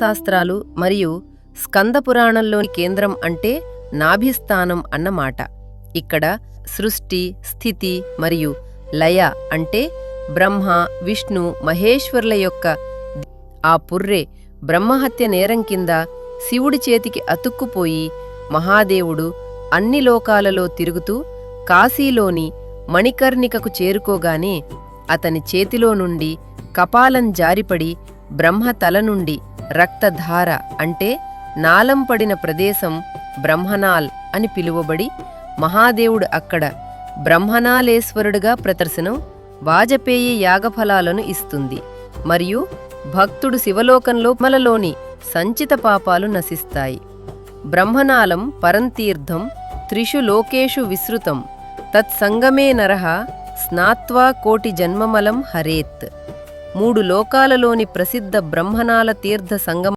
శాస్త్రాలు మరియు స్కందపురాణంలోని కేంద్రం అంటే నాభిస్థానం అన్నమాట. ఇక్కడ సృష్టి, స్థితి మరియు లయ అంటే బ్రహ్మ, విష్ణు, మహేశ్వరుల యొక్క ఆ పుర్రె బ్రహ్మహత్య నేరం కింద శివుడి చేతికి అతుక్కుపోయి మహాదేవుడు అన్ని లోకాలలో తిరుగుతూ కాశీలోని మణికర్ణికకు చేరుకోగానే అతని చేతిలో నుండి కపాలం జారిపడి బ్రహ్మ తల నుండి రక్తధార అంటే నాళం పడిన ప్రదేశం బ్రహ్మనాల్ అని పిలువబడి మహాదేవుడు అక్కడ బ్రహ్మనాలేశ్వరుడుగా ప్రదర్శనం వాజపేయి యాగఫలాలను ఇస్తుంది మరియు భక్తుడు శివలోకంలో మలలోని సంచిత పాపాలు నశిస్తాయి. బ్రహ్మనాళం పరంతీర్థం త్రిషు లోకేషు విసృతం తత్సంగమే నరః స్నాత్వా కోటి జన్మమలం హరేత్. 3 లోకాలలోని ప్రసిద్ధ బ్రహ్మనాళ తీర్థ సంగమ